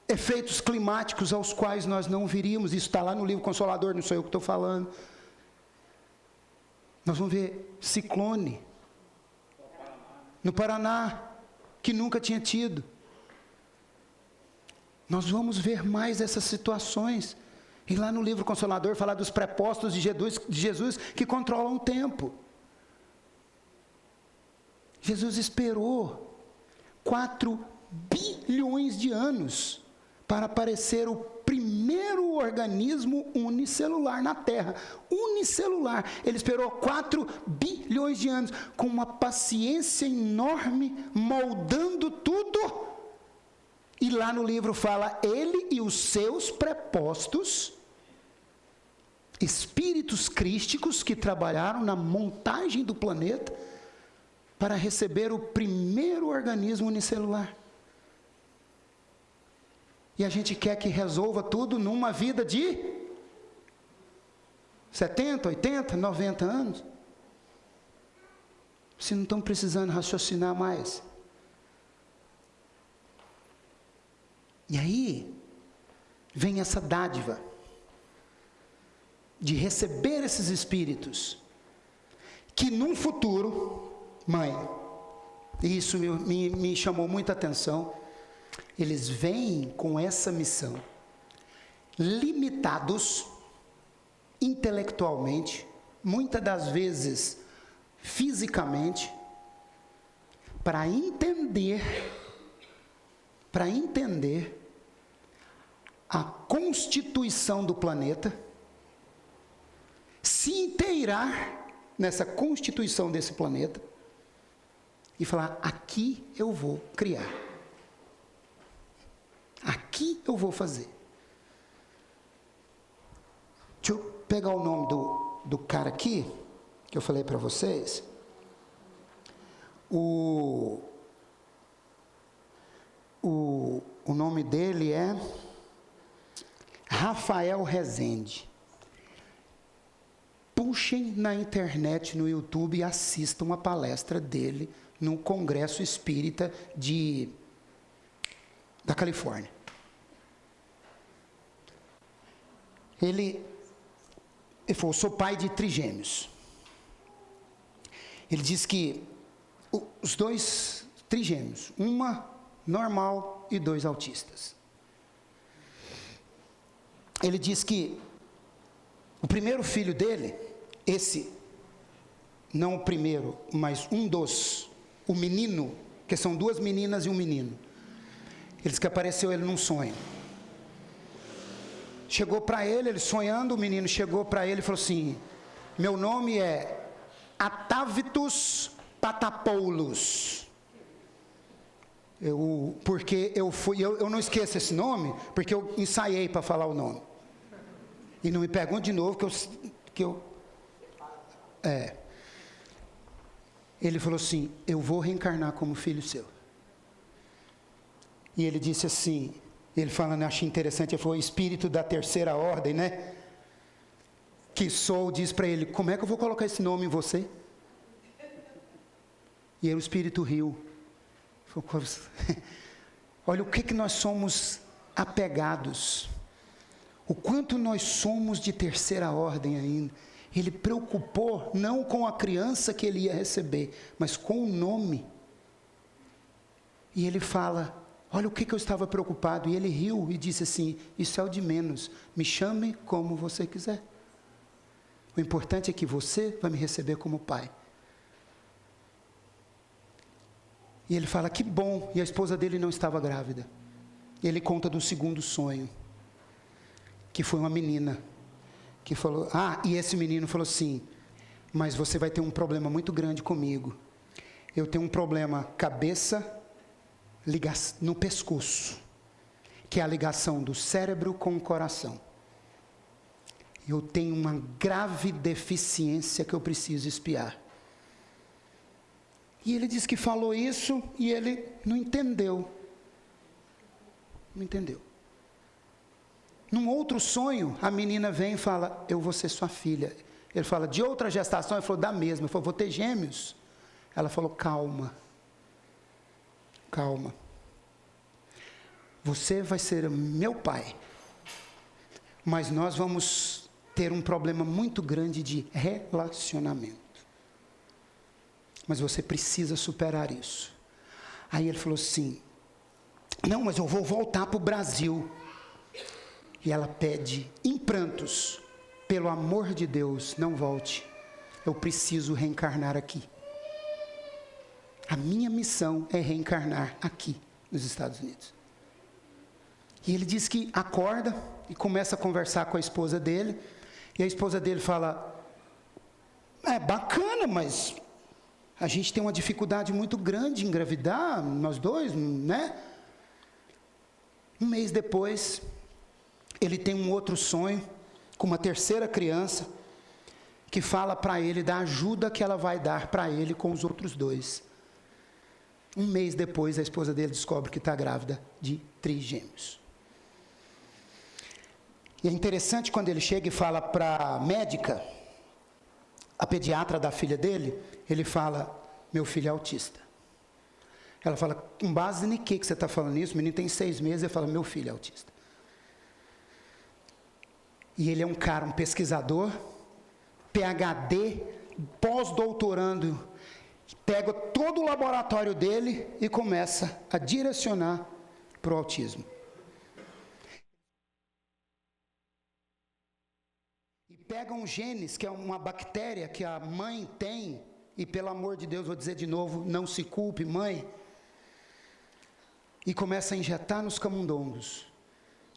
efeitos climáticos aos quais nós não viríamos. Isso está lá no livro Consolador, não sou eu que estou falando. Nós vamos ver ciclone no Paraná, que nunca tinha tido. Nós vamos ver mais essas situações. E lá no livro Consolador fala dos prepostos de Jesus que controlam o tempo. Jesus esperou 4 bilhões de anos para aparecer o primeiro organismo unicelular na Terra. Unicelular. Ele esperou 4 bilhões de anos, com uma paciência enorme, moldando tudo. E lá no livro fala, ele e os seus prepostos, espíritos crísticos que trabalharam na montagem do planeta, para receber o primeiro organismo unicelular. E a gente quer que resolva tudo numa vida de 70, 80, 90 anos. Se não estão precisando raciocinar mais. E aí, vem essa dádiva de receber esses espíritos, que num futuro, mãe, isso me chamou muita atenção, eles vêm com essa missão, limitados intelectualmente, muitas das vezes fisicamente, para entender a constituição do planeta, se inteirar nessa constituição desse planeta, e falar, aqui eu vou criar. Aqui eu vou fazer. Deixa eu pegar o nome do cara aqui, que eu falei para vocês. O nome dele é Rafael Rezende. Puxem na internet, no YouTube, e assistam uma palestra dele no Congresso Espírita da Califórnia. Ele falou, sou pai de trigêmeos. Ele diz que os 2 trigêmeos, uma normal e 2 autistas. Ele diz que o primeiro filho dele, não o primeiro, mas o menino, que são 2 meninas e um menino, ele diz que apareceu ele num sonho. Chegou para ele sonhando, o menino chegou para ele e falou assim, meu nome é Atavitus Patapoulos. Porque eu não esqueço esse nome, porque eu ensaiei para falar o nome. E não me pergunte de novo, Ele falou assim, eu vou reencarnar como filho seu. E ele disse assim, ele falando, achei interessante, ele falou, espírito da terceira ordem, né? Que Saul diz para ele, como é que eu vou colocar esse nome em você? E aí o espírito riu. Falou, olha o que nós somos apegados. O quanto nós somos de terceira ordem ainda. Ele preocupou não com a criança que ele ia receber, mas com o nome. E ele fala, olha o que eu estava preocupado. E ele riu e disse assim, isso é o de menos. Me chame como você quiser. O importante é que você vai me receber como pai. E ele fala, que bom. E a esposa dele não estava grávida. E ele conta do segundo sonho. Que foi uma menina. Que falou, e esse menino falou assim, mas você vai ter um problema muito grande comigo. Eu tenho um problema cabeça no pescoço. Que é a ligação do cérebro com o coração. Eu tenho uma grave deficiência que eu preciso espiar. E ele disse que falou isso e ele não entendeu. Não entendeu. Num outro sonho, a menina vem e fala, eu vou ser sua filha. Ele fala, de outra gestação? Ele falou, da mesma. Ele falou, vou ter gêmeos. Ela falou, calma. Calma. Você vai ser meu pai. Mas nós vamos ter um problema muito grande de relacionamento. Mas você precisa superar isso. Aí ele falou assim, não, mas eu vou voltar para o Brasil. E ela pede em prantos, pelo amor de Deus, não volte. Eu preciso reencarnar aqui. A minha missão é reencarnar aqui, nos Estados Unidos. E ele diz que acorda e começa a conversar com a esposa dele. E a esposa dele fala, é bacana, mas a gente tem uma dificuldade muito grande em engravidar, nós dois, né? Um mês depois, ele tem um outro sonho, com uma terceira criança, que fala para ele da ajuda que ela vai dar para ele com os outros dois. Um mês depois, a esposa dele descobre que está grávida de trigêmeos. E é interessante quando ele chega e fala para a médica, a pediatra da filha dele, ele fala, meu filho é autista. Ela fala, com base em que você está falando isso? O menino tem 6 meses, ele fala, meu filho é autista. E ele é um cara, um pesquisador, PhD, pós-doutorando, pega todo o laboratório dele e começa a direcionar para o autismo. E pega um genes, que é uma bactéria que a mãe tem, e pelo amor de Deus, vou dizer de novo, não se culpe, mãe, e começa a injetar nos camundongos.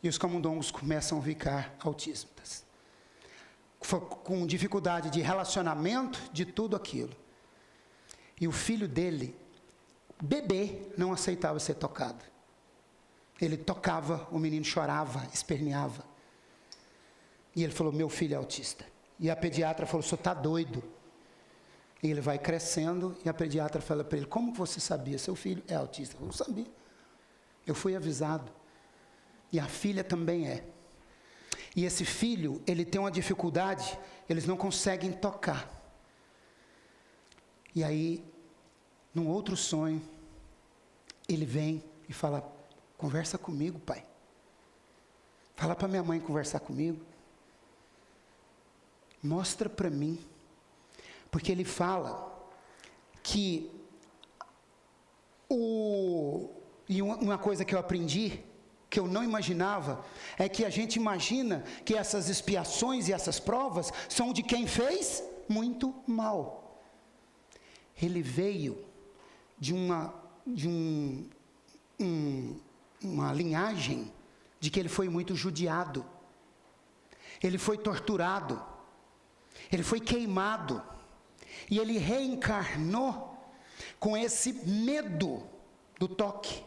E os camundongos começam a ficar autistas. Com dificuldade de relacionamento, de tudo aquilo. E o filho dele, bebê, não aceitava ser tocado. Ele tocava, o menino chorava, esperneava. E ele falou, meu filho é autista. E a pediatra falou, o senhor está doido. E ele vai crescendo, e a pediatra fala para ele, como você sabia? Seu filho é autista. Eu não sabia. Eu fui avisado. E a filha também é. E esse filho, ele tem uma dificuldade, eles não conseguem tocar. E aí, num outro sonho, ele vem e fala, conversa comigo, pai. Fala para minha mãe conversar comigo. Mostra para mim. Porque ele fala que e uma coisa que eu aprendi, que eu não imaginava, é que a gente imagina que essas expiações e essas provas são de quem fez muito mal. Ele veio de uma linhagem de que ele foi muito judiado, ele foi torturado, ele foi queimado, e ele reencarnou com esse medo do toque.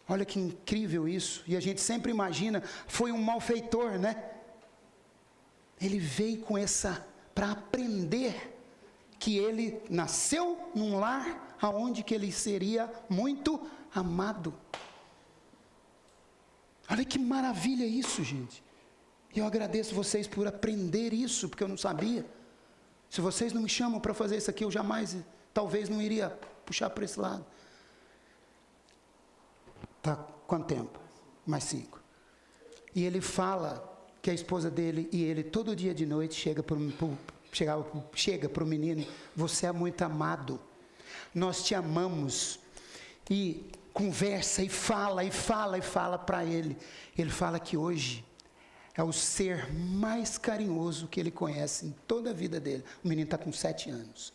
Olha que incrível isso. E a gente sempre imagina, foi um malfeitor, né? Ele veio com para aprender que ele nasceu num lar aonde que ele seria muito amado. Olha que maravilha isso, gente. E eu agradeço vocês por aprender isso, porque eu não sabia. Se vocês não me chamam para fazer isso aqui, eu jamais, talvez não iria puxar para esse lado. Tá, quanto tempo? Mais 5. E ele fala que a esposa dele e ele, todo dia de noite, chega para o menino: você é muito amado, nós te amamos. E conversa e fala para ele. Ele fala que hoje é o ser mais carinhoso que ele conhece em toda a vida dele. O menino está com 7 anos.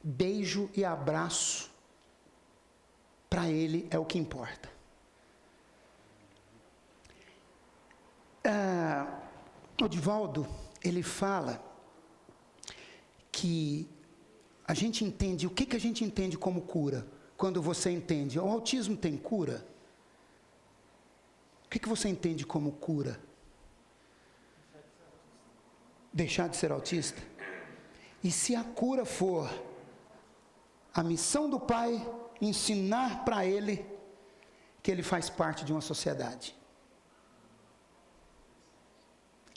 Beijo e abraço, para ele é o que importa. O Divaldo, ele fala que a gente entende, o que a gente entende como cura? Quando você entende, o autismo tem cura? O que você entende como cura? Deixar de ser autista? E se a cura for a missão do pai ensinar para ele que ele faz parte de uma sociedade?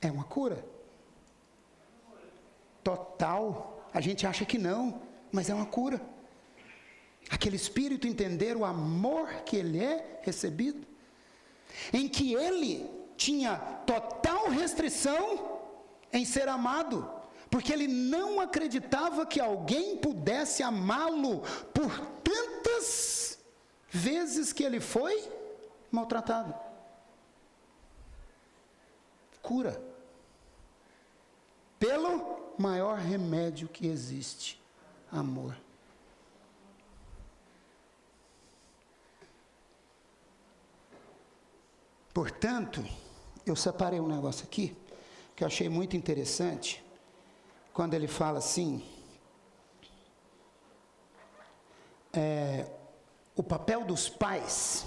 É uma cura? Total. A gente acha que não, mas é uma cura. Aquele espírito entender o amor que ele é recebido, em que ele tinha total restrição em ser amado, porque ele não acreditava que alguém pudesse amá-lo por tantas vezes que ele foi maltratado. Cura. Pelo maior remédio que existe: amor. Portanto, eu separei um negócio aqui, que eu achei muito interessante, quando ele fala assim, o papel dos pais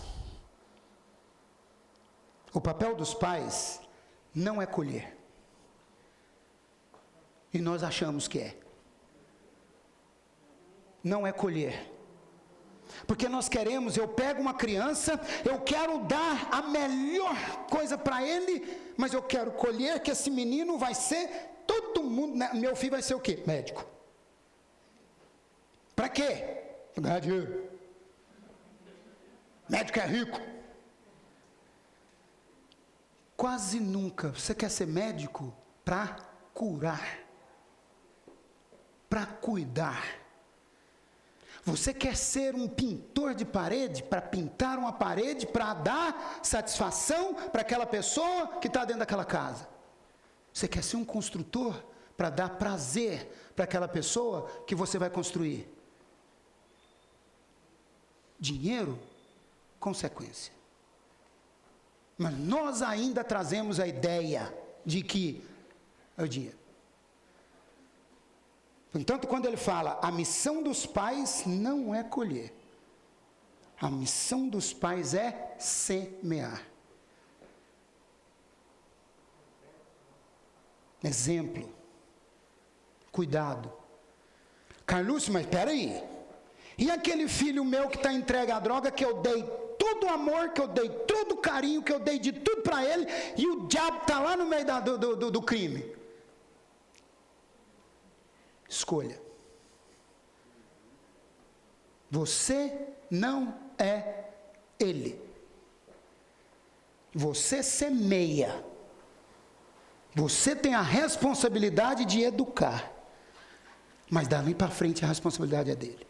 não é colher, e nós achamos que é, não é colher, porque nós queremos, eu pego uma criança, eu quero dar a melhor coisa para ele, mas eu quero colher que esse menino vai ser, todo mundo, né? Meu filho vai ser o quê? Médico. Para quê? Para ganhar dinheiro. Médico é rico. Quase nunca você quer ser médico para curar, para cuidar. Você quer ser um pintor de parede, para pintar uma parede, para dar satisfação para aquela pessoa que está dentro daquela casa. Você quer ser um construtor, para dar prazer para aquela pessoa que você vai construir. Dinheiro, consequência. Mas nós ainda trazemos a ideia de que é o dinheiro. Portanto, quando ele fala, a missão dos pais não é colher. A missão dos pais é semear. Exemplo. Cuidado. Carlúcio, mas espera aí. E aquele filho meu que está entregue à droga, que eu dei todo o amor, que eu dei todo o carinho, que eu dei de tudo para ele, e o diabo está lá no meio do crime. Escolha. Você não é ele. Você semeia. Você tem a responsabilidade de educar. Mas dali para frente a responsabilidade é dele.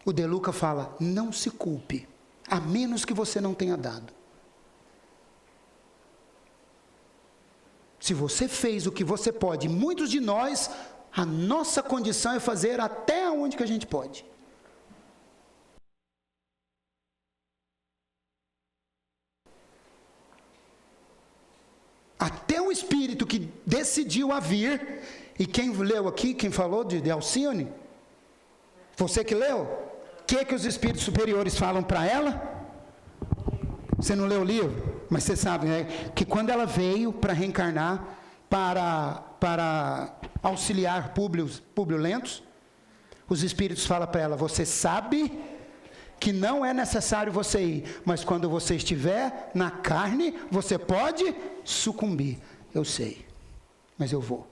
O De Luca fala, não se culpe, a menos que você não tenha dado. Se você fez o que você pode, muitos de nós, a nossa condição é fazer até onde que a gente pode. Até o Espírito que decidiu a vir, e quem leu aqui, quem falou de Alcione? Você que leu? O que os Espíritos superiores falam para ela? Você não leu o livro? Mas você sabe, né, que quando ela veio para reencarnar, para auxiliar Públio Lentos, os Espíritos falam para ela, você sabe que não é necessário você ir, mas quando você estiver na carne, você pode sucumbir. Eu sei, mas eu vou.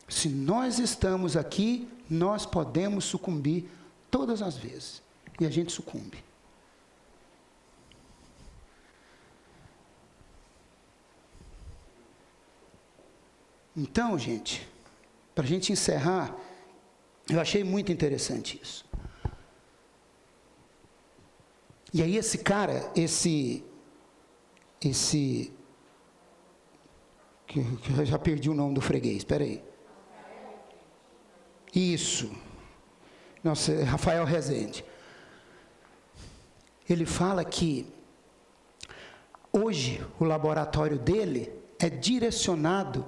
Se nós estamos aqui, nós podemos sucumbir todas as vezes. E a gente sucumbe. Então, gente, para a gente encerrar, eu achei muito interessante isso. E aí esse cara, que eu já perdi o nome do freguês, espera aí. Isso. Nossa, Rafael Rezende. Ele fala que hoje o laboratório dele é direcionado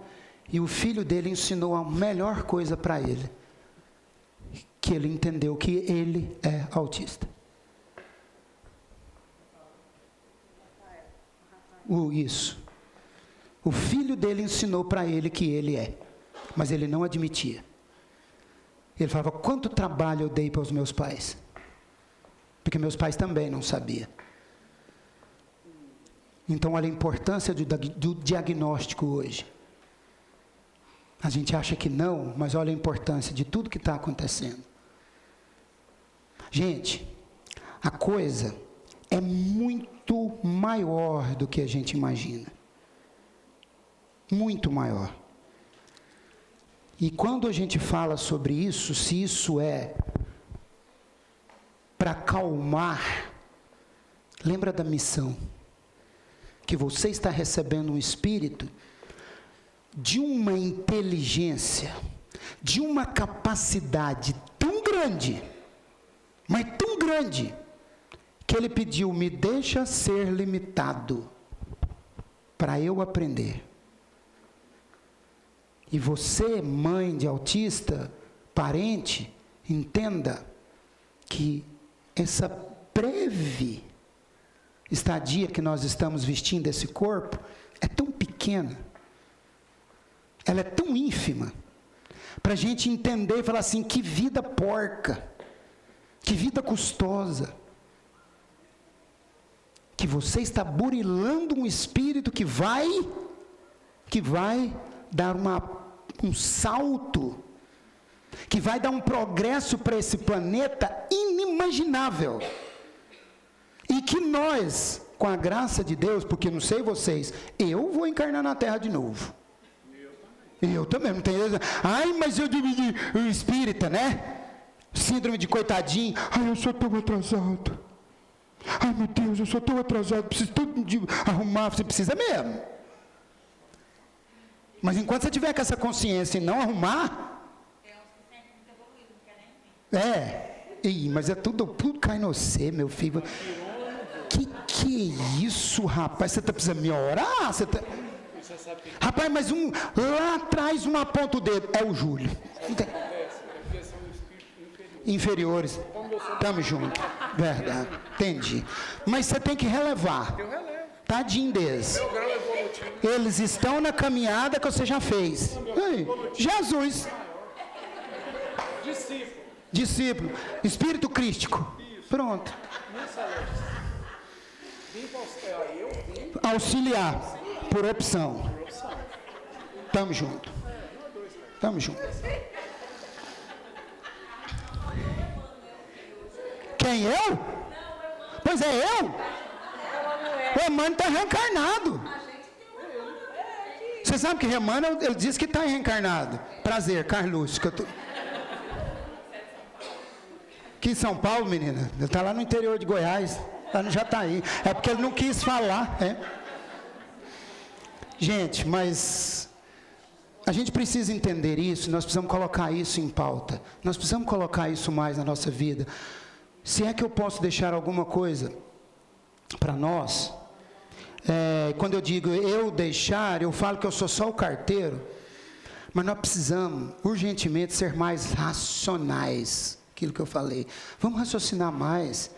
e o filho dele ensinou a melhor coisa para ele, que ele entendeu que ele é autista. Isso. O filho dele ensinou para ele que ele é, mas ele não admitia. Ele falava, quanto trabalho eu dei para os meus pais? Porque meus pais também não sabiam. Então, olha a importância do diagnóstico hoje. A gente acha que não, mas olha a importância de tudo que está acontecendo. Gente, a coisa é muito maior do que a gente imagina. Muito maior. E quando a gente fala sobre isso, se isso é para acalmar, lembra da missão. Que você está recebendo um espírito de uma inteligência, de uma capacidade tão grande, mas tão grande, que ele pediu, me deixa ser limitado, para eu aprender. E você, mãe de autista, parente, entenda que essa breve estadia que nós estamos vestindo esse corpo é tão pequena, ela é tão ínfima, para a gente entender e falar assim, que vida porca, que vida custosa, que você está burilando um espírito que vai dar um salto, que vai dar um progresso para esse planeta inimaginável, e que nós, com a graça de Deus, porque não sei vocês, eu vou encarnar na Terra de novo. Eu também, não tem. Ai, mas eu dividi o espírita, né? Síndrome de coitadinho. Ai, eu sou tão atrasado. Ai, meu Deus, eu sou tão atrasado. Preciso tanto de arrumar. Você precisa mesmo. Mas enquanto você tiver com essa consciência e não arrumar. Mas é tudo cai no você, meu filho. Que é isso, rapaz? Você está precisando me orar? Rapaz, mas lá atrás um aponta o dedo. É o Júlio. Inferiores. Estamos juntos. Verdade. Entendi. Mas você tem que relevar. Tadinho deles. Eles estão na caminhada que você já fez. Ei, Jesus. Discípulo. Espírito crístico. Pronto. Auxiliar. Por opção. Tamo junto. Tamo junto. Quem, eu? Pois é, eu? O Emmanuel está reencarnado. Você sabe que Emmanuel, ele diz que está reencarnado. Prazer, Carlos. Aqui em São Paulo, menina. Ele está lá no interior de Goiás. Lá no Jataí. É porque ele não quis falar. Gente, mas a gente precisa entender isso, nós precisamos colocar isso em pauta, nós precisamos colocar isso mais na nossa vida. Se é que eu posso deixar alguma coisa para nós, quando eu digo eu deixar, eu falo que eu sou só o carteiro, mas nós precisamos urgentemente ser mais racionais, aquilo que eu falei. Vamos raciocinar mais,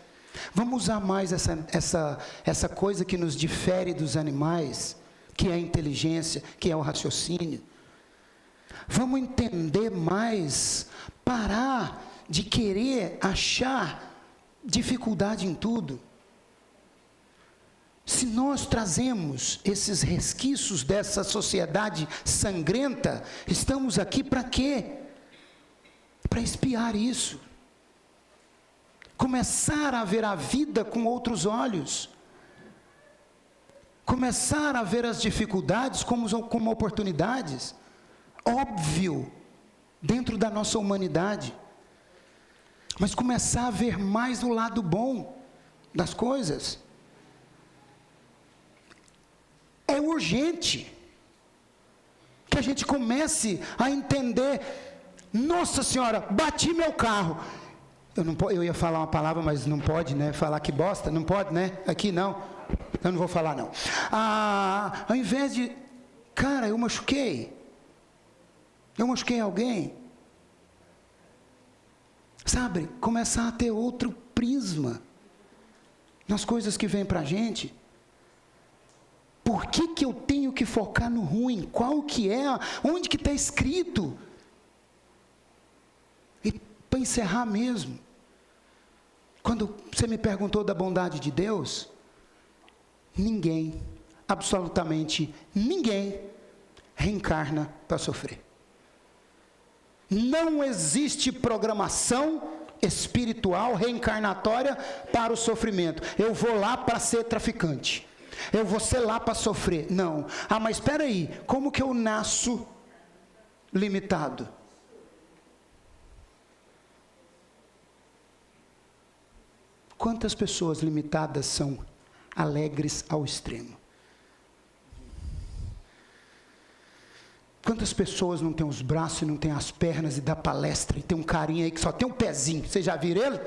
vamos usar mais essa coisa que nos difere dos animais, que é a inteligência, que é o raciocínio. Vamos entender mais, parar de querer achar dificuldade em tudo. Se nós trazemos esses resquícios dessa sociedade sangrenta, estamos aqui para quê? Para expiar isso. Começar a ver a vida com outros olhos. Começar a ver as dificuldades como oportunidades. Óbvio, dentro da nossa humanidade. Mas começar a ver mais o lado bom das coisas. É urgente que a gente comece a entender, nossa senhora, bati meu carro. Eu ia falar uma palavra, mas não pode, né? Falar que bosta, não pode, né? Aqui não. Eu não vou falar, não. Ao invés de, cara, eu machuquei alguém. Sabe? Começar a ter outro prisma nas coisas que vêm para a gente. Por que eu tenho que focar no ruim? Qual que é? Onde que está escrito? E para encerrar mesmo, quando você me perguntou da bondade de Deus, ninguém, absolutamente ninguém, reencarna para sofrer. Não existe programação espiritual reencarnatória para o sofrimento. Eu vou lá para ser traficante. Eu vou ser lá para sofrer. Não. Mas espera aí, como que eu nasço limitado? Quantas pessoas limitadas são alegres ao extremo? Quantas pessoas não têm os braços e não têm as pernas e dá palestra e tem um carinha aí que só tem um pezinho? Vocês já viram ele?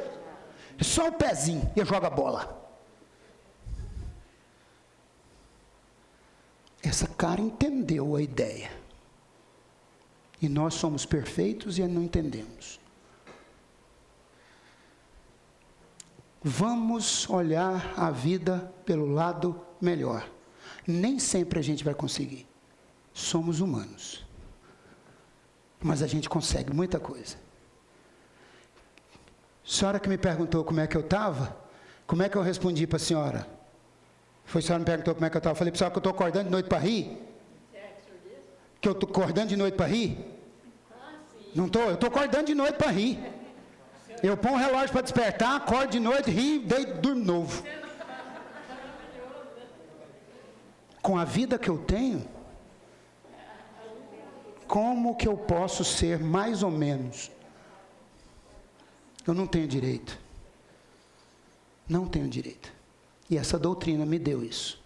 Só o pezinho e joga bola. Essa cara entendeu a ideia. E nós somos perfeitos e não entendemos. Vamos olhar a vida pelo lado melhor. Nem sempre a gente vai conseguir. Somos humanos. Mas a gente consegue muita coisa. A senhora que me perguntou como é que eu estava, como é que eu respondi para a senhora? Foi a senhora que me perguntou como é que eu estava. Eu falei para a senhora que eu estou acordando de noite para rir? Que eu estou acordando de noite para rir? Não estou, eu estou acordando de noite para rir. Eu ponho um relógio para despertar, acordo de noite, rio, deito, durmo novo. Com a vida que eu tenho, como que eu posso ser mais ou menos? Eu não tenho direito. Não tenho direito. E essa doutrina me deu isso.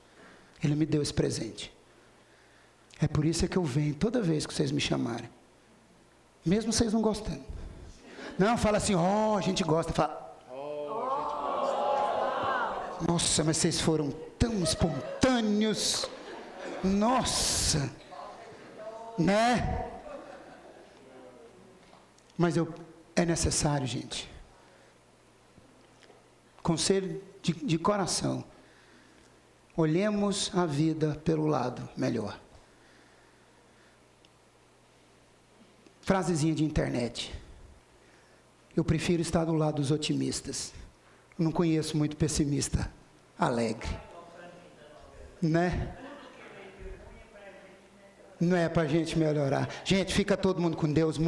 Ele me deu esse presente. É por isso que eu venho toda vez que vocês me chamarem. Mesmo vocês não gostando. Não, fala assim, a gente gosta. Fala, nossa, mas vocês foram tão espontâneos. Nossa. Né? Mas é necessário, gente. Conselho de coração. Olhemos a vida pelo lado melhor. Frasezinha de internet. Eu prefiro estar do lado dos otimistas. Não conheço muito pessimista alegre. Né? Não é para a gente melhorar. Gente, fica todo mundo com Deus.